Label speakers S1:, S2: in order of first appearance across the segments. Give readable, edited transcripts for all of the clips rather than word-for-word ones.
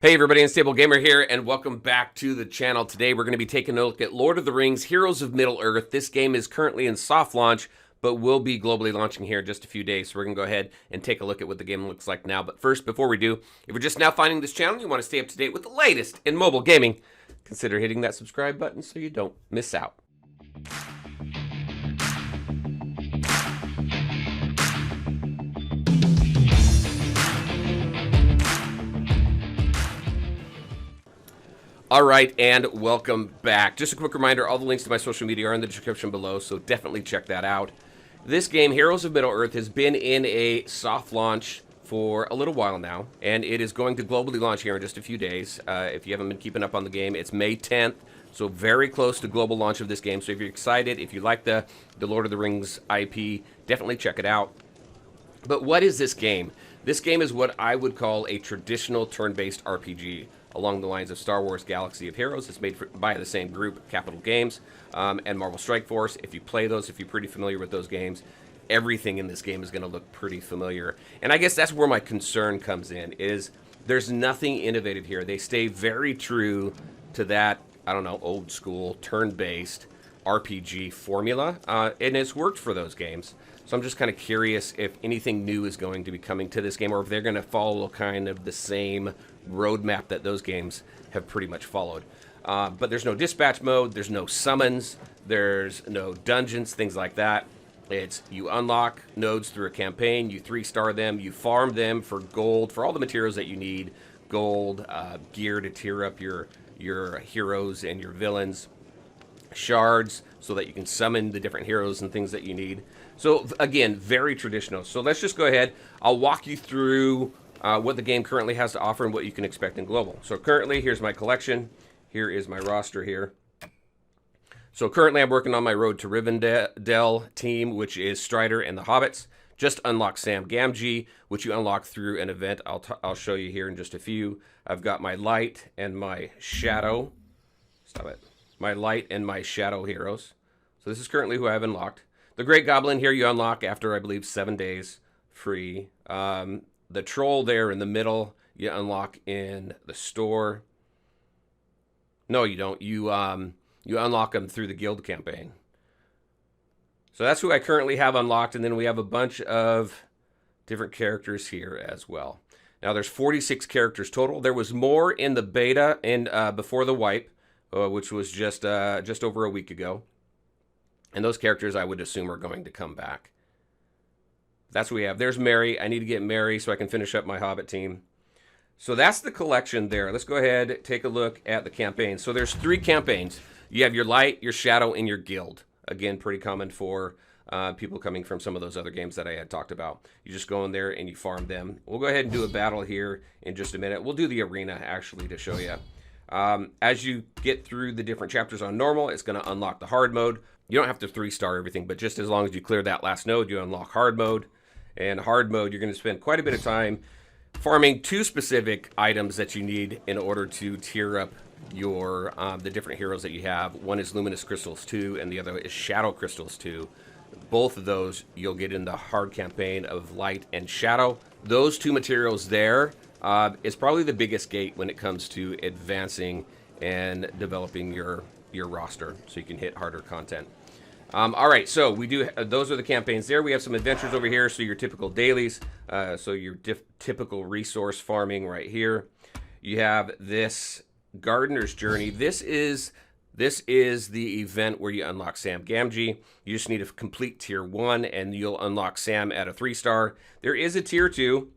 S1: Hey everybody, Unstable Gamer here, and welcome back to the channel. Today we're going to be taking a look at Lord of the Rings, Heroes of Middle-earth. This game is currently in soft launch, but will be globally launching here in just a few days. So we're going to go ahead and take a look at what the game looks like now. But first, before we do, if you're just now finding this channel and you want to stay up to date with the latest in mobile gaming, consider hitting that subscribe button so you don't miss out. All right, and welcome back. Just a quick reminder, all the links to my social media are in the description below, so definitely check that out. This game, Heroes of Middle-earth, has been in a soft launch for a little while now, and it is going to globally launch here in just a few days. If you haven't been keeping up on the game, it's May 10th, so very close to global launch of this game. So if you're excited, if you like the Lord of the Rings IP, definitely check it out. But what is this game? This game is what I would call a traditional turn-based RPG, along the lines of Star Wars Galaxy of Heroes. It's made by the same group, Capital Games, and Marvel Strike Force. If you play those, if you're pretty familiar with those games, everything in this game is going to look pretty familiar. And I guess that's where my concern comes in, is there's nothing innovative here. They stay very true to that, I don't know, old school, turn-based RPG formula, and it's worked for those games. So I'm just kind of curious if anything new is going to be coming to this game, or if they're going to follow kind of the same roadmap that those games have pretty much followed. But there's no dispatch mode, there's no summons, there's no dungeons, things like that. It's you unlock nodes through a campaign, you 3-star them, you farm them for gold, for all the materials that you need, gold, gear to tier up your heroes and your villains, shards so that you can summon the different heroes and things that you need. So again, very traditional. So let's just go ahead. I'll walk you through what the game currently has to offer and what you can expect in global. So currently, here's my collection. Here is my roster here. So currently, I'm working on my Road to Rivendell team, which is Strider and the Hobbits. Just unlocked Sam Gamgee, which you unlock through an event. I'll show you here in just a few. I've got my Light and my Shadow. Stop it. My Light and my Shadow heroes. So this is currently who I've unlocked. The Great Goblin here you unlock after, I believe, 7 days free. The Troll there in the middle you unlock in the store. No, you don't. You unlock them through the guild campaign. So that's who I currently have unlocked, and then we have a bunch of different characters here as well. Now there's 46 characters total. There was more in the beta and before the wipe, which was just over a week ago. And those characters I would assume are going to come back. That's what we have. There's Mary. I need to get Mary so I can finish up my Hobbit team. So that's the collection there. Let's go ahead, take a look at the campaign. So there's 3 campaigns. You have your Light, your Shadow, and your Guild. Again, pretty common for people coming from some of those other games that I had talked about. You just go in there and you farm them. We'll go ahead and do a battle here in just a minute. We'll do the arena, actually, to show you. As you get through the different chapters on normal, it's going to unlock the hard mode. You don't have to 3-star everything, but just as long as you clear that last node, you unlock hard mode. And hard mode, you're going to spend quite a bit of time farming 2 specific items that you need in order to tier up your the different heroes that you have. One is Luminous Crystals 2, and the other is Shadow Crystals 2. Both of those you'll get in the hard campaign of Light and Shadow. Those 2 materials there is probably the biggest gate when it comes to advancing and developing your roster so you can hit harder content. All right, so we do. Those are the campaigns there. We have some adventures over here, so your typical dailies, so your typical resource farming right here. You have this Gardener's Journey. This is the event where you unlock Sam Gamgee. You just need to complete Tier 1, and you'll unlock Sam at a 3-star. There is a Tier 2,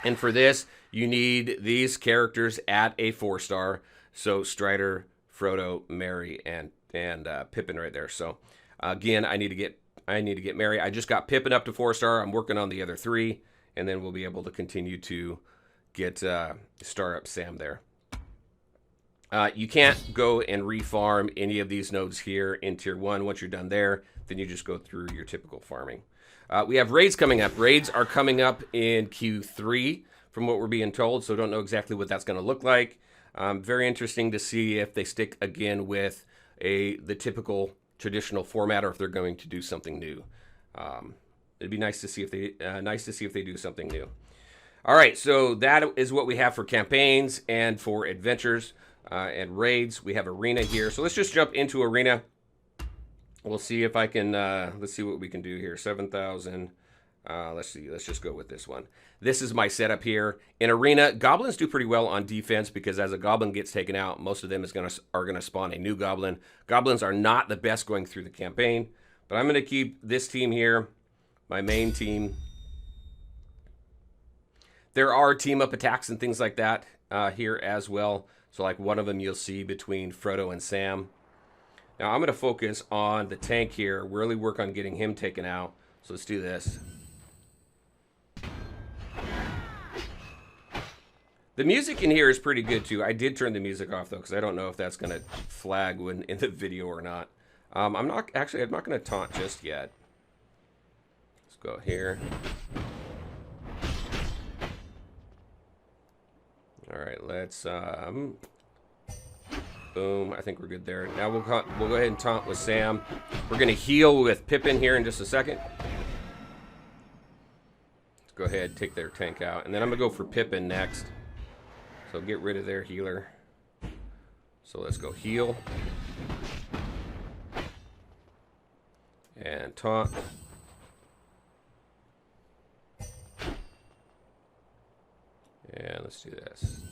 S1: and for this, you need these characters at a 4-star. So Strider, Frodo, Merry, and Pippin right there. So again, I need to get Merry. I just got Pippin up to 4-star. I'm working on the other 3, and then we'll be able to continue to get star up Sam there. You can't go and refarm any of these nodes here in Tier 1. Once you're done there, then you just go through your typical farming. We have raids coming up. Raids are coming up in Q3 from what we're being told, so don't know exactly what that's going to look like. Very interesting to see if they stick again with the typical traditional format, or if they're going to do something new. It'd be nice to see if they do something new. All right, so that is what we have for campaigns and for adventures and raids. We have arena here. So let's just jump into arena. We'll see if I can, let's see what we can do here. 7,000. Let's see, let's just go with this one. This is my setup here. In arena, goblins do pretty well on defense because as a goblin gets taken out, most of them are gonna spawn a new goblin. Goblins are not the best going through the campaign, but I'm gonna keep this team here, my main team. There are team-up attacks and things like that here as well. So like one of them you'll see between Frodo and Sam. Now I'm going to focus on the tank here, really work on getting him taken out. So let's do this. The music in here is pretty good too. I did turn the music off though, because I don't know if that's going to flag when in the video or not. I'm not going to taunt just yet. Let's go here. All right, let's, boom, I think we're good there. Now we'll go ahead and taunt with Sam. We're gonna heal with Pippin here in just a second. Let's go ahead and take their tank out. And then I'm gonna go for Pippin next. So get rid of their healer. So let's go heal. And taunt. And let's do this.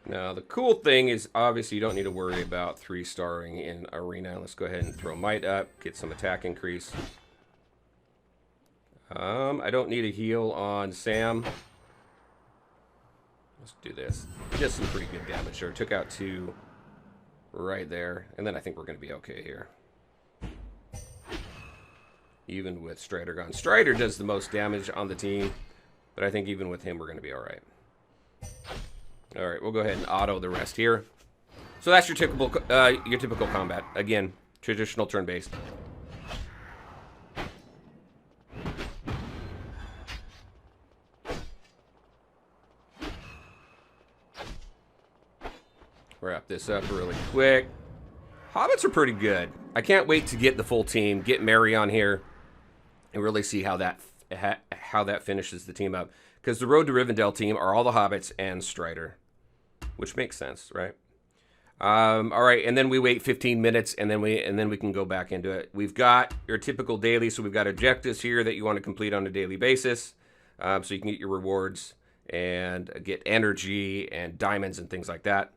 S1: Now the cool thing is obviously you don't need to worry about 3-starring in arena. Let's go ahead and throw might up, get some attack increase. I don't need a heal on Sam. Let's do this. Did some pretty good damage there. Took out 2 right there, and then I think we're going to be okay here. Even with Strider gone. Strider does the most damage on the team, but I think even with him we're going to be alright. Alright, we'll go ahead and auto the rest here. So that's your typical combat. Again, traditional turn-based. Wrap this up really quick. Hobbits are pretty good. I can't wait to get the full team, get Mary on here, and really see how that finishes the team up. Because the Road to Rivendell team are all the Hobbits and Strider, which makes sense, right? All right, and then we wait 15 minutes, and then we can go back into it. We've got your typical daily, so we've got objectives here that you want to complete on a daily basis, so you can get your rewards and get energy and diamonds and things like that.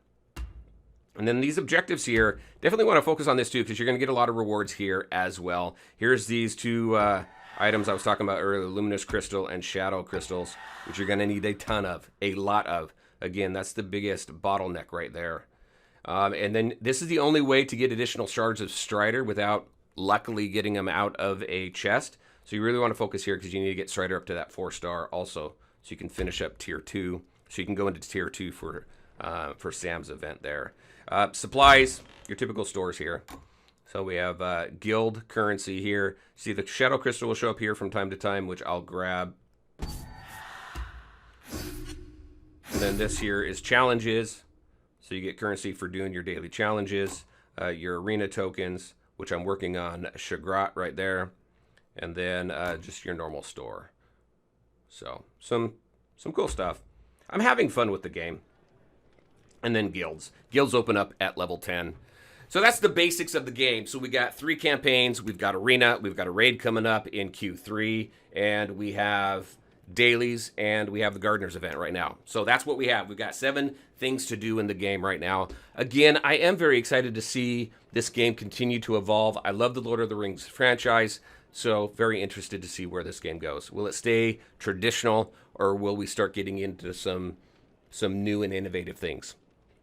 S1: And then these objectives here, definitely want to focus on this too, because you're going to get a lot of rewards here as well. Here's these 2 items I was talking about earlier, Luminous Crystal and Shadow Crystals, which you're going to need a ton of, a lot of. Again, that's the biggest bottleneck right there. And then this is the only way to get additional shards of Strider without luckily getting them out of a chest. So you really want to focus here because you need to get Strider up to that 4-star also, so you can finish up tier 2. So you can go into tier 2 for Sam's event there. Supplies, your typical stores here. So we have guild currency here. See, the Shadow Crystal will show up here from time to time, which I'll grab. And then this here is challenges. So you get currency for doing your daily challenges. Your arena tokens, which I'm working on Shagrat right there. And then just your normal store. So some cool stuff. I'm having fun with the game. And then guilds. Guilds open up at level 10. So that's the basics of the game. So we got 3 campaigns. We've got arena. We've got a raid coming up in Q3. And we have dailies. And we have the Gardener's event right now. So that's what we have. We've got 7 things to do in the game right now. Again, I am very excited to see this game continue to evolve. I love the Lord of the Rings franchise. So very interested to see where this game goes. Will it stay traditional, or will we start getting into some new and innovative things?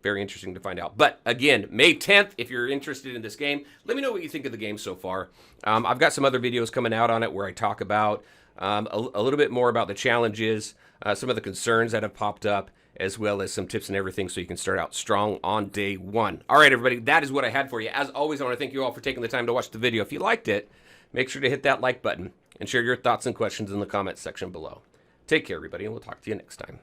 S1: Very interesting to find out. But again, May 10th, if you're interested in this game, let me know what you think of the game so far. I've got some other videos coming out on it where I talk about a little bit more about the challenges, some of the concerns that have popped up, as well as some tips and everything so you can start out strong on day 1. All right, everybody, that is what I had for you. As always, I want to thank you all for taking the time to watch the video. If you liked it, make sure to hit that like button and share your thoughts and questions in the comments section below. Take care, everybody, and we'll talk to you next time.